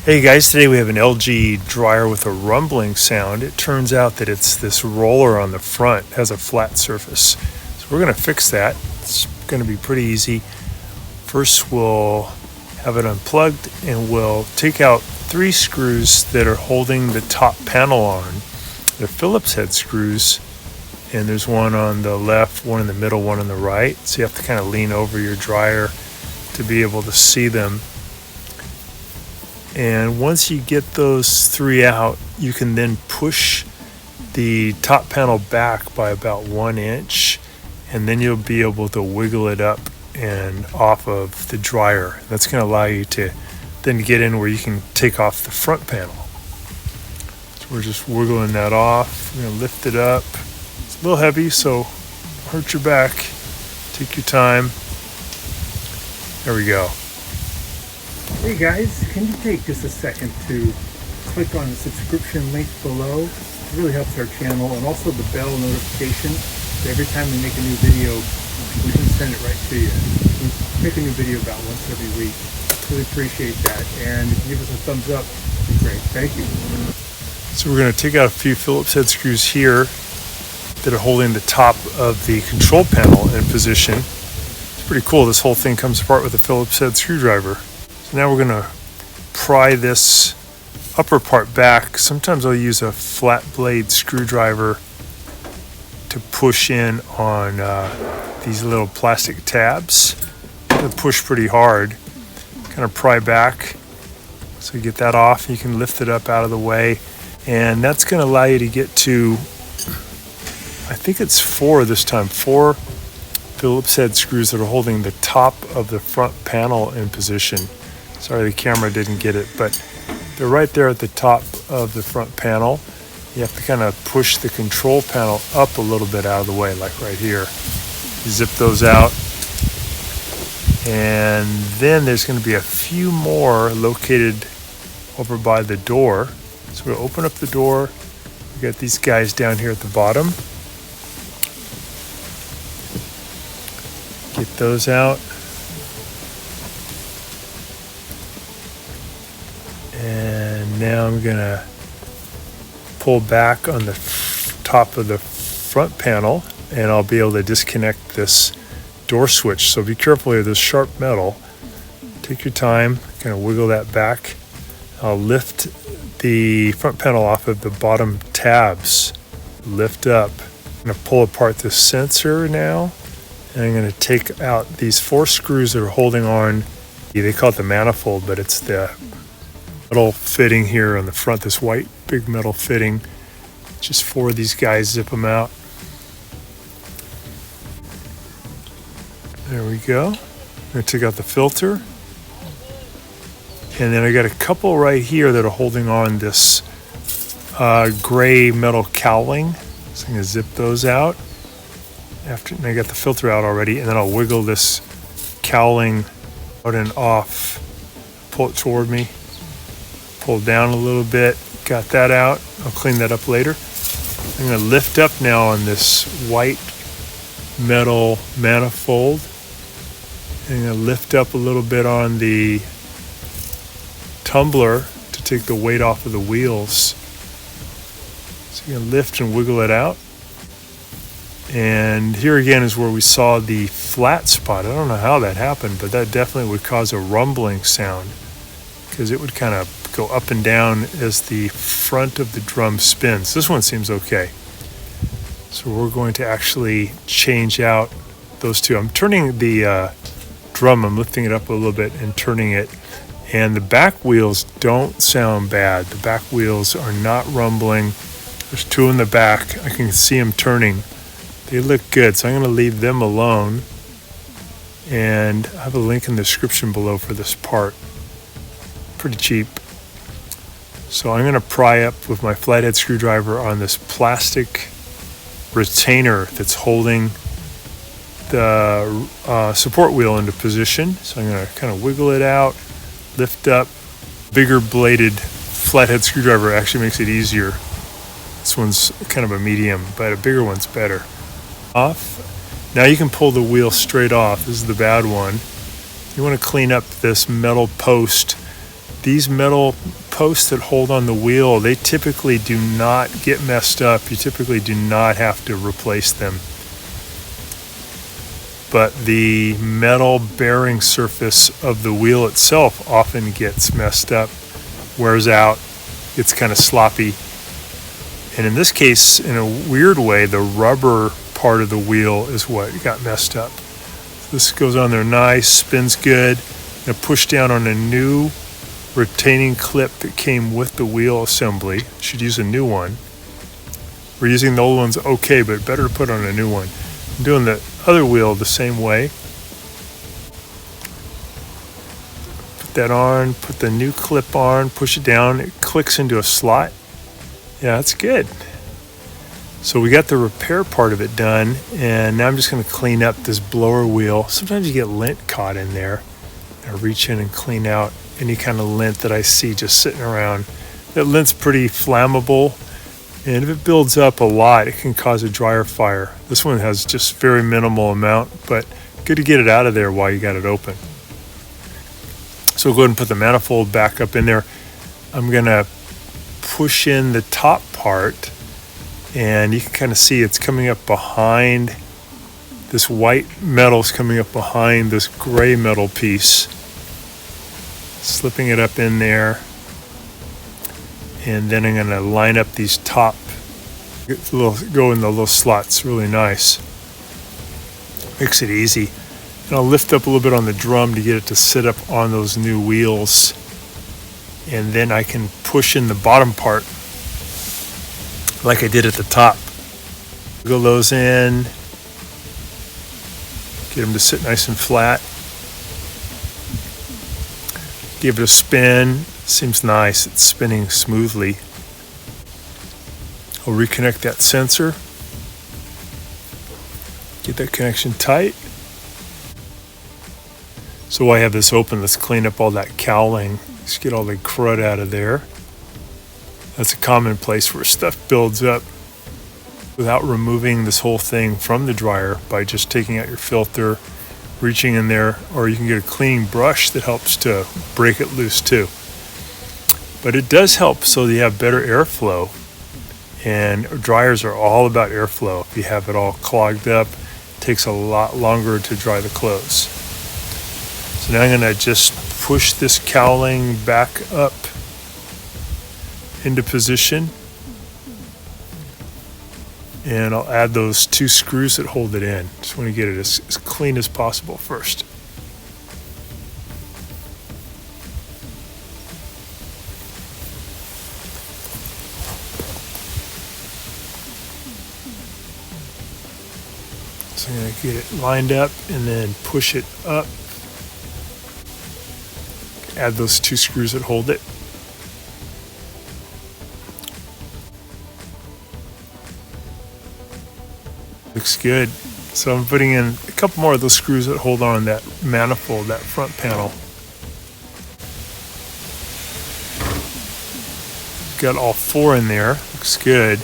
Hey guys, today we have an LG dryer with a rumbling sound. It turns out that it's this roller on the front, it has a flat surface. So we're going to fix that. It's going to be pretty easy. First we'll have it unplugged and we'll take out 3 screws that are holding the top panel on. They're Phillips head screws, and there's one on the left, one in the middle, one on the right. So you have to kind of lean over your dryer to be able to see them. And once you get those 3 out, you can then push the top panel back by about 1 inch, and then you'll be able to wiggle it up and off of the dryer. That's going to allow you to then get in where you can take off the front panel. So we're just wiggling that off. We're going to lift it up. It's a little heavy, so hurt your back. Take your time. There we go. Hey guys, can you take just a second to click on the subscription link below? It really helps our channel, and also the bell notification. So every time we make a new video, we can send it right to you. We make a new video about once every week. Really appreciate that, and if you give us a thumbs up, it'd be great. Thank you. So we're going to take out a few Phillips head screws here that are holding the top of the control panel in position. It's pretty cool. This whole thing comes apart with a Phillips head screwdriver. So now we're going to pry this upper part back. Sometimes I'll use a flat blade screwdriver to push in on these little plastic tabs. They push pretty hard. Kind of pry back. So you get that off. You can lift it up out of the way. And that's going to allow you to get to, I think it's 4 this time, 4 Phillips head screws that are holding the top of the front panel in position. Sorry, the camera didn't get it, but they're right there at the top of the front panel. You have to kind of push the control panel up a little bit out of the way, like right here. You zip those out. And then there's going to be a few more located over by the door. So we'll open up the door. We got these guys down here at the bottom. Get those out. And now I'm going to pull back on the top of the front panel, and I'll be able to disconnect this door switch. So be careful here, there's sharp metal. Take your time, kind of wiggle that back. I'll lift the front panel off of the bottom tabs. Lift up. I'm going to pull apart the sensor now, and I'm going to take out these 4 screws that are holding on. They call it the manifold, but it's the metal fitting here on the front, this white big metal fitting. Just 4 of these guys, zip them out. There we go. I'm going to take out the filter. And then I got a couple right here that are holding on this gray metal cowling. So I'm going to zip those out. And I got the filter out already, and then I'll wiggle this cowling out and off. Pull it toward me. Pull down a little bit. Got that out. I'll clean that up later. I'm going to lift up now on this white metal manifold. I'm going to lift up a little bit on the tumbler to take the weight off of the wheels. So you're going to lift and wiggle it out. And here again is where we saw the flat spot. I don't know how that happened, but that definitely would cause a rumbling sound, because it would kind of go up and down as the front of the drum spins. This one seems okay. So we're going to actually change out those 2. I'm turning the drum, I'm lifting it up a little bit and turning it. And the back wheels don't sound bad. The back wheels are not rumbling. There's 2 in the back. I can see them turning. They look good, so I'm going to leave them alone. And I have a link in the description below for this part. Pretty cheap. So I'm going to pry up with my flathead screwdriver on this plastic retainer that's holding the support wheel into position. So I'm going to kind of wiggle it out, lift up. Bigger bladed flathead screwdriver actually makes it easier. This one's kind of a medium, but a bigger one's better. Off. Now you can pull the wheel straight off. This is the bad one. You want to clean up this metal post these metal posts that hold on the wheel, they typically do not get messed up. You typically do not have to replace them. But the metal bearing surface of the wheel itself often gets messed up, wears out, gets kind of sloppy. And in this case, in a weird way, the rubber part of the wheel is what got messed up. This goes on there nice, spins good. Now push down on a new retaining clip that came with the wheel assembly. Should use a new one. We're using the old ones okay, but better to put on a new one. I'm doing the other wheel the same way. Put that on, put the new clip on, push it down, it clicks into a slot. Yeah, that's good. So we got the repair part of it done, and now I'm just going to clean up this blower wheel. Sometimes you get lint caught in there. I reach in and clean out any kind of lint that I see just sitting around. That lint's pretty flammable, and if it builds up a lot, it can cause a dryer fire. This one has just very minimal amount, but good to get it out of there while you got it open. So we'll go ahead and put the manifold back up in there. I'm going to push in the top part, and you can kind of see it's coming up behind. This white metal's coming up behind this gray metal piece. Slipping it up in there. And then I'm going to line up these top, go in the little slots, really nice. Makes it easy. And I'll lift up a little bit on the drum to get it to sit up on those new wheels. And then I can push in the bottom part like I did at the top. Wiggle those in, get them to sit nice and flat. Give it a spin. Seems nice. It's spinning smoothly. I'll reconnect that sensor. Get that connection tight. So while I have this open, let's clean up all that cowling. Let's get all the crud out of there. That's a common place where stuff builds up without removing this whole thing from the dryer by just taking out your filter, reaching in there, or you can get a cleaning brush that helps to break it loose too. But it does help so that you have better airflow, and dryers are all about airflow. If you have it all clogged up, it takes a lot longer to dry the clothes. So now I'm going to just push this cowling back up into position, and I'll add those two screws that hold it in. Just want to get it as clean as possible first. So I'm going to get it lined up and then push it up. Add those two screws that hold it. Looks good. So I'm putting in a couple more of those screws that hold on that manifold, that front panel. Got all four in there. Looks good.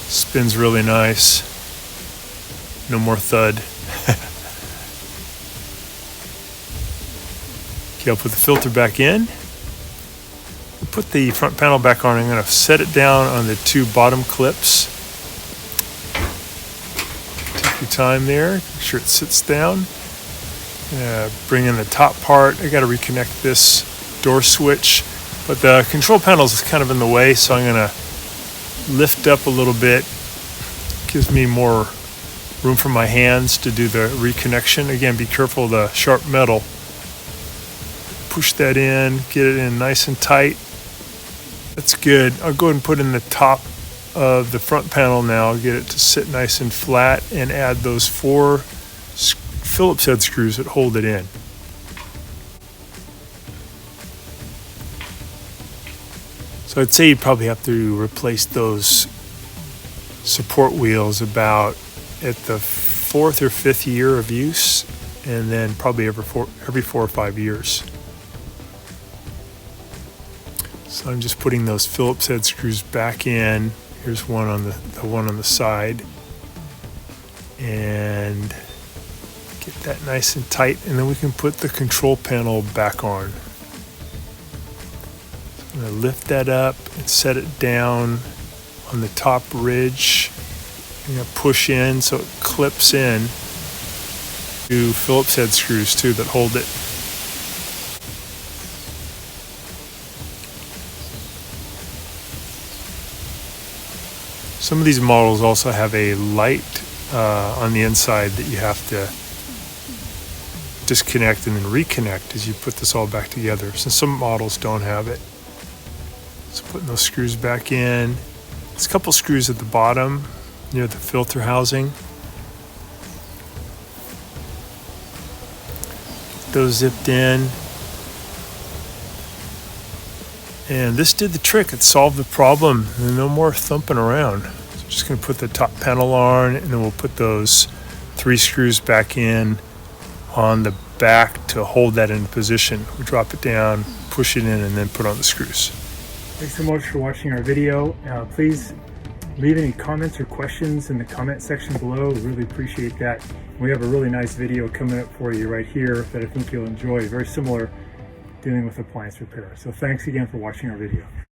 Spins really nice. No more thud. Okay, I'll put the filter back in. Put the front panel back on. I'm going to set it down on the two bottom clips. Take your time there. Make sure it sits down. Bring in the top part. I got to reconnect this door switch, but the control panel is kind of in the way, so I'm going to lift up a little bit. Gives me more room for my hands to do the reconnection. Again, be careful of the sharp metal. Push that in, get it in nice and tight. That's good. I'll go ahead and put in the top of the front panel now, get it to sit nice and flat, and add those four Phillips head screws that hold it in. So I'd say you'd probably have to replace those support wheels about at the 4th or 5th year of use, and then probably every 4 or 5 years. So I'm just putting those Phillips head screws back in. Here's one on the one on the side, and get that nice and tight, and then we can put the control panel back on. I'm going to lift that up and set it down on the top ridge. I'm going to push in so it clips in to Phillips head screws too that hold it. Some of these models also have a light on the inside that you have to disconnect and then reconnect as you put this all back together. Since some models don't have it. So putting those screws back in. There's a couple screws at the bottom near the filter housing. Get those zipped in. And this did the trick. It solved the problem. And no more thumping around. So I'm just going to put the top panel on, and then we'll put those 3 screws back in on the back to hold that in position. We drop it down, push it in, and then put on the screws. Thanks so much for watching our video. Please leave any comments or questions in the comment section below. We really appreciate that. We have a really nice video coming up for you right here that I think you'll enjoy. Very similar, dealing with appliance repair. So thanks again for watching our video.